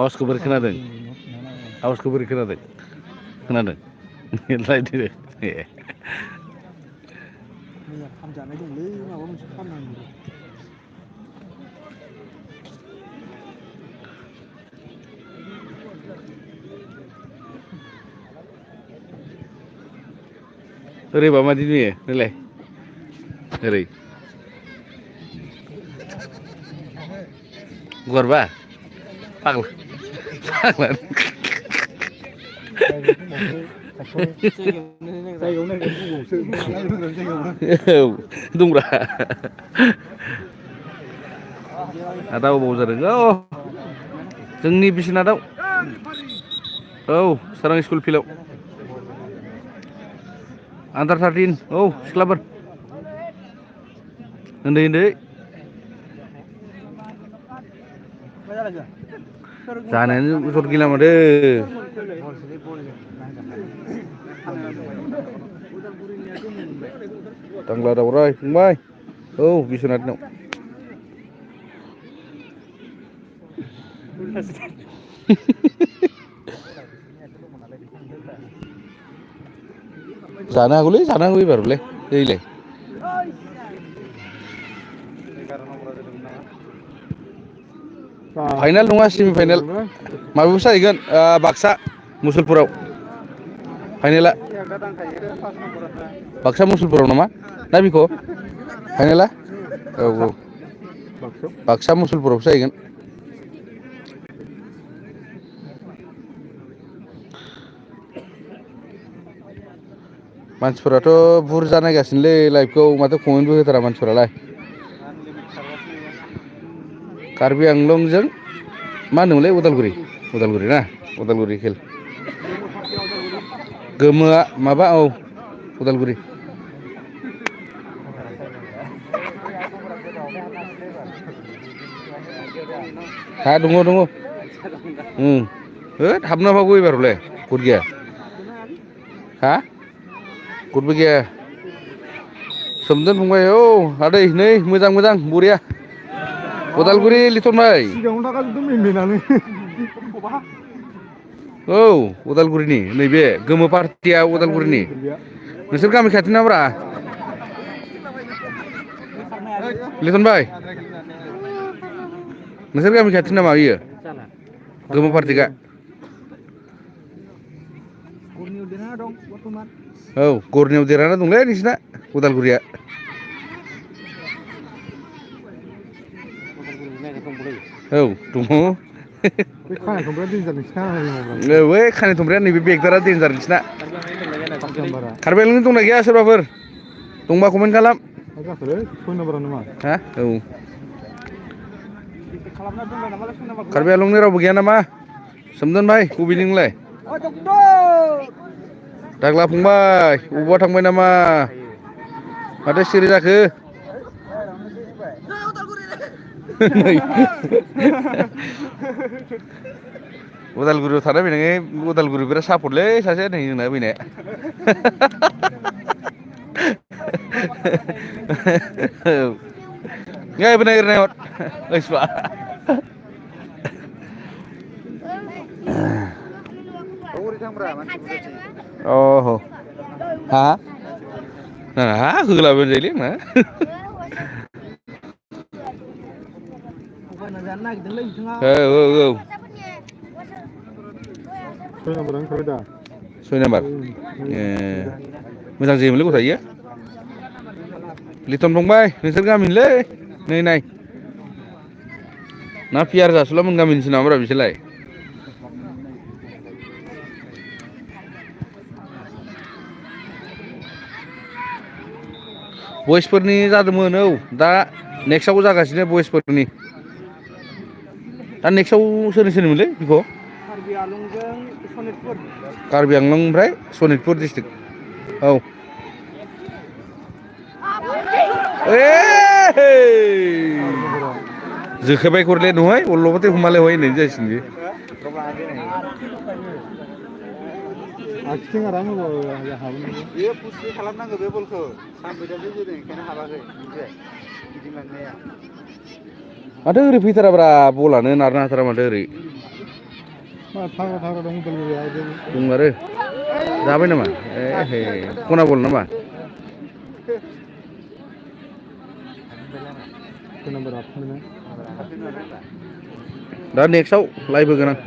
Awas boरै खोनादों? Awas boरै खोनादों? खोनादों? लायदो ए मैया फानजानाय दंलै माबा मोनसे फाननांगौ ओरैबा मादि नुयो नोंलाय ओरै गुवारबा फाग्ला फाग्ला जायगायाव नायगोन बुंबावसो औ दंब्रा आदा अबाव जादों औ जोंनि बिसिनाथाव औ सारां स्कुल फिल्डआव आन्दार 13 औ सिख्लाफोर उन्दै उन्दै जानायानो जर गैला माथो दांला दावराय फंबाय औ बिस्वनाथनाव जानो हागौलै जानो हागौ एबारलाय दैलाय फाइनाल नङा सेमि फाइनाल माबायावसो जाहैगोन बाक्सा मुसलपुराव फाइनाला बाक्सा मुसलपुराव नामा ना बिखौ फाइनाला औ औ बाक्सा मुसलपुरावसो जाहैगोन मानसिफोराथ' बुरजा नायगासिनोलै लाइभखौ माथो कमेन्टबो होथारा मानसिफोरालाय कार्बि आंलंजों मा होनोमोनलाय उदालगुरि ना उदालगुरि खेल गोमोआ माबा औ उदालगुरि हा दङ दङ होद हाबनो हागौ एबारावलाय गद गैया हा गदबो गैया सोमदोन फंबाय औ आदै नै मोजां मोजां बरिया उदालगुरि लिथन भाइ सिगाङावनो थाखाजोबदों मेंनानै औ उदालगुरिनि नैबे गोमो पार्टिया उदालगुरिनि नोंसोर गामि खाथि नाब्रा लिथन भाइ नोंसोर गामि खाथि नामा इयो गोमो पार्टिका औ गरनियाव देरहाना दंलै नोंसिना उदालगुरिया औ दङ बै खानाय थंब्राया नैबे बेगदारा देन्जार नोंसिना कार्बि आंलं दंना गैया सोरबाफोर दंबा कमेन्ट खालाम हा औ कार्बि आंलंनि रावबो गैया नामा सोमदोन भाइ बबेनि नोंलाय दाग्ला फंबाय बबावबा थांबाय नामा माथो सिरि जाखो उदालगुरियाव थानाय फैनानै उदालगुरि बिराद सापर्टलै सासे नै जोंना फैनाया औ नागिरनाय ओइसबा अह हा हा होलाबानो जायोलै आंना औ औ औ 6 नाम्बार ए मोजां जोयोमोनलै गथ'आ इयो लिटन फंबाय नोंसोर गामिनिलै नै नाय ना पियार जासुला मोन गामिनिसो नामाब्रा बिसोरलाय बयसफोरनि जादोंमोन औ दा नेक्स्टआव जागासिनो बयसफोरनि दा नेक्स्टआव सोरनि सोरनिमोनलै बेखौ कार्बि आलंजों सनितपुर कार्बि आंलं ओमफ्राय सनितपुर डिस्ट्रिक्ट औ जोखाबाय करले नहय अल्लबते हमाले हय होननाय जासिगोन बे आखिथिं आराम हाबोन बेयो पुसि खालामनांगौ बे बलखौ सानबैदासो जोदों ओंखायनो हाबाखै गिदिंलांनाया माथो ओरै फैथाराब्रा बलानो नारनो हाथारा माथो ओरै मा थाग्रा थाग्रा दं उदालगुरिया दं आरो जाबाय नामा ए हे खना बल नामा दा नेक्स्टआव लाइभ होगोन आं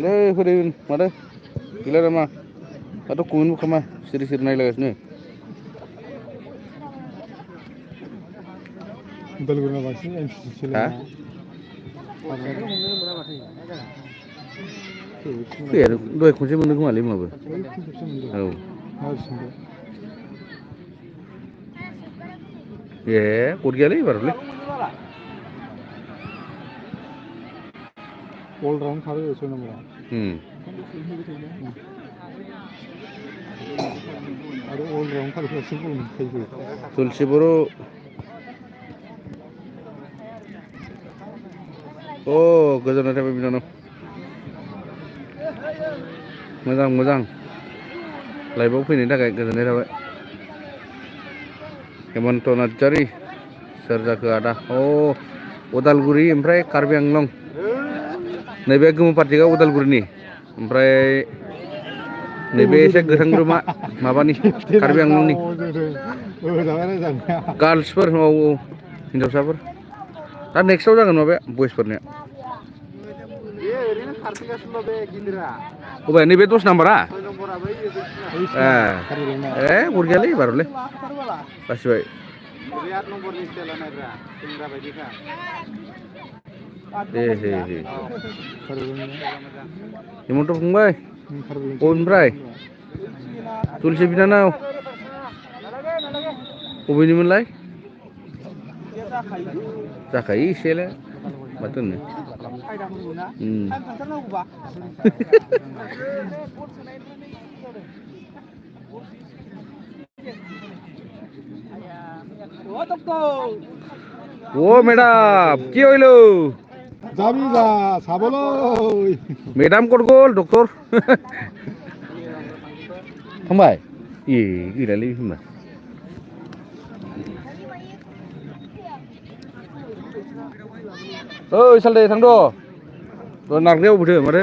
ले होदो माथो गैला नामा दाथ' कमेन्टबो खालामा सिरि सिरि नायलागासिनो उदालगुरिना बांसिन एमसिसि सोलोंना फैया दहाय खनसे मोनदों खोमालै माबो औ ए गद गैयालै एबारलै अल राउन्ड खारो 6 नम्बरा आरो अल राउन्ड खारग्रासो बल मोनखायो तुलसि बर' अ गोजोननाय थाबाय बिनानाव मोजां मोजां लाइभआव फैनायनि थाखाय गोजोननाय थाबाय हेमन्त नार्जारि सोर जाखो आदा अ उदालगुरि ओमफ्राय कार्बि आंलं नैबे गोमो पार्टिकआ उदालगुरिनि ओमफ्राय नैबे एसे गोथां रोमा माबानि कार्बि आंलंनि गार्लसफोर औ औ हिन्जावसाफोर दा नेक्स्टआव जागोन माबाया बयसफोरनिया अबे नैबे 10 नाम्बारा ए गैयालै एबारलै बासिबाय हे हे हे हेमन्त फंबाय बबेनिफ्राय तुलसि बिनानाव बबेनिमोनलाय जाखायो एसेलाय माथो होनो ও ম্যাডাম কি হইলো যাবি যা সাবলই ম্যাডাম কোট গল ডক্টর थांबाय ए गैलालै होनबा ओइ सालदे थांद' नारनायाव बोथो माथो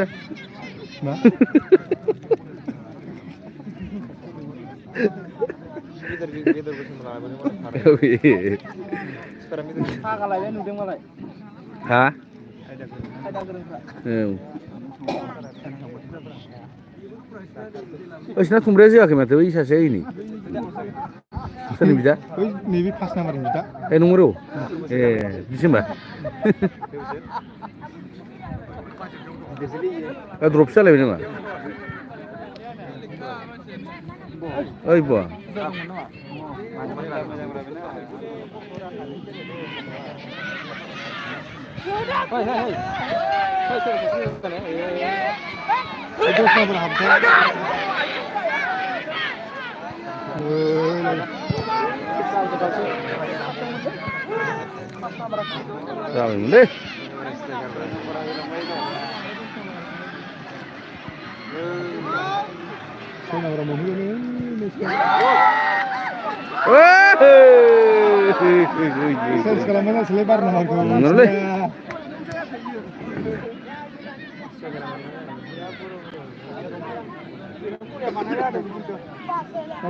हा ओइसिना थुमब्राया जोआखै माथो बै सासेया ओइनि सोरनि बिदा नैबे 5 नाम्बारनि बिदा ए नंगौ ए बिसो होमबा द्रप जालायबाय नामा ओइ बा जाबायमोनलै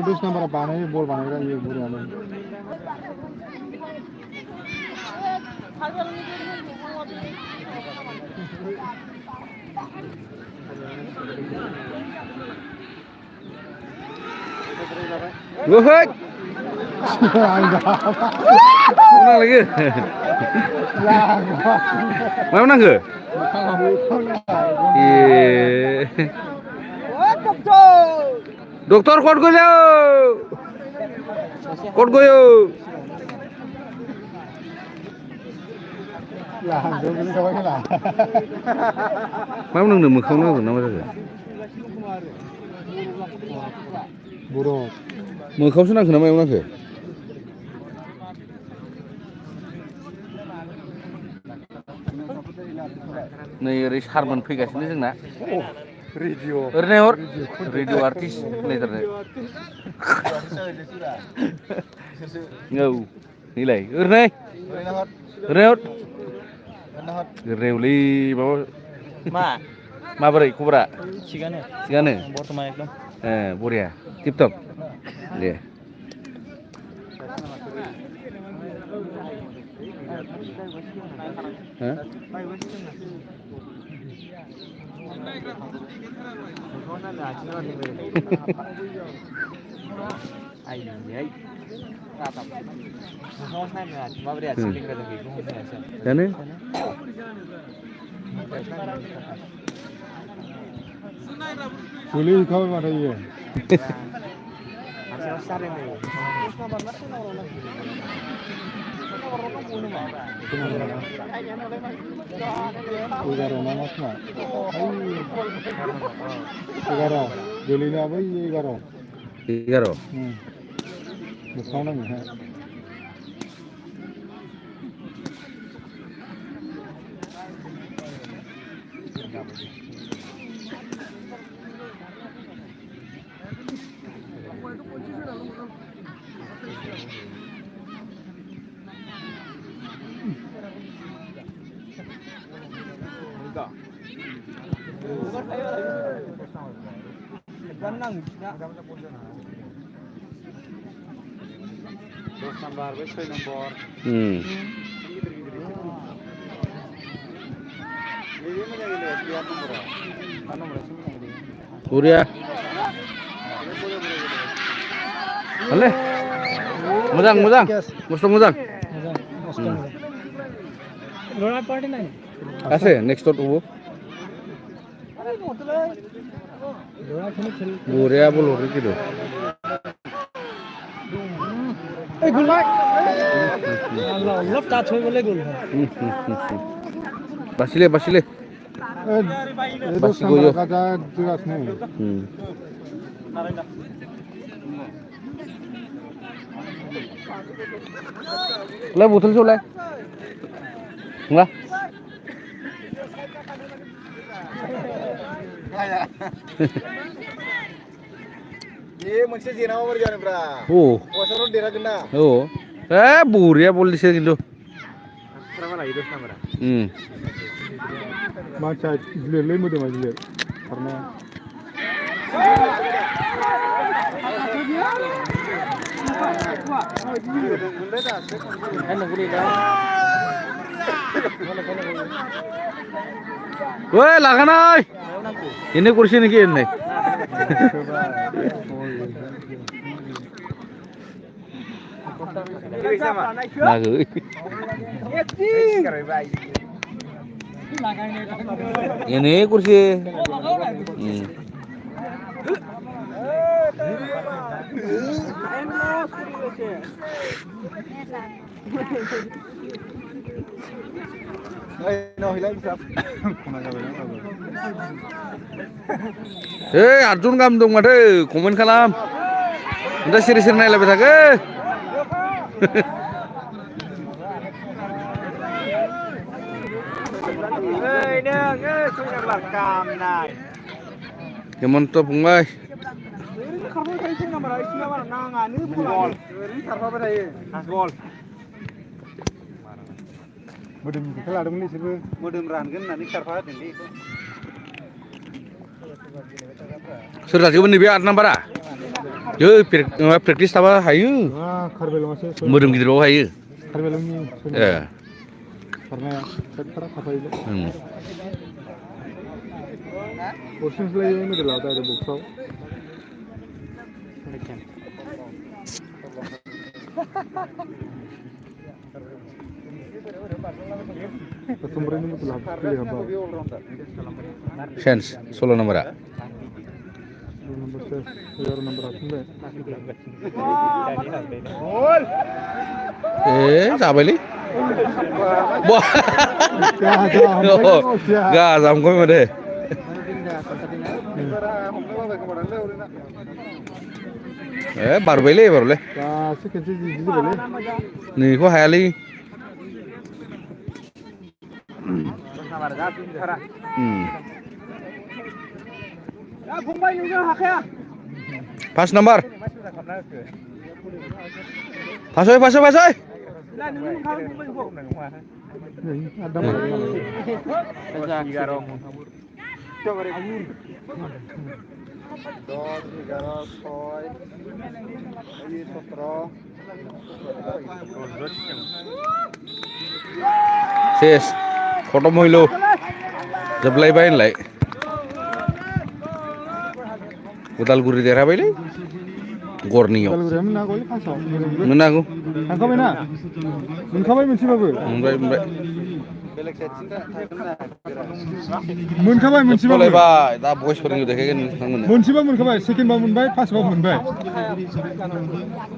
Dos number बानायो बल बानायग्रा इयो बुरियानो Woi. Menang lagi. Mau menang ke? Iya. Dokter kuat gue yo. Kuat gue yo. Mau menang deh, mau menang nama saja. Buruk. Mau kau senang kenapa menang ke? नै ओरै सारमोन फैगासिनो जोंना रेडिअ ओरैनो हर radio artist होनलायथारनो औ नैलाय ओरैनो ओरैनोलै माबा माबोरै खबरा थिगानो बर्थमान एकदम बरिया टिप टप दे जानो boleh kau mana ye Egara nama apa? Egara, beli ni apa ye egara? Egara. Besar ni ha. Dos nomor, besok nomor. Ini mana yang lihat lihat nomor Korea. Boleh. Mudang. Mesti mudang. Lora party nahi. Ase next door ubo. Lora khel. Korea bol hori kido. Hey goal bhai. Allah Allah touch hoy bole goal. Basile. Dos nomor kata jelas ni. Lah botol solai. Enggak. Ye moncel jenawa berjalan bra. Oh. Wasaron dera kena. Oh. Buria bol di sini gitu. Berapa lagi dos nomor? Macam lele muda macam karena Woi, laganai. Ini kursi ni kian ni. Lagu. Ini kursi. Arjun kam dong mate, komen kalam. Udah siri-siri naik lebih tak? Kemen tu pungai. Modem kalau ada ni sebab modem rangan nanti karfa nanti. Sudah cuba ni biar number ah. Yo practice apa hayu? Karbel masih. Modem gitu loh hayu. Karbel ni. Karena terang apa itu? Portion lagi ini dah ada boxau. Chance 16 nomor ya. Siapa ini? Wah, gak sampai mana deh. Baru beli. Nih, kok hayali? Pas nomor. Pasoi. Sis, foto mohilo. Jablay bain lai. Utal guri dera baile. Gornio. Mana aku? मोनखाबाय मोनसेबाबो मोनखाबाय दा बयस फोरोंनो देखायगोन नोंथांमोननो मोनसेबा मोनखाबाय second बा मोनबाय first बा मोनबाय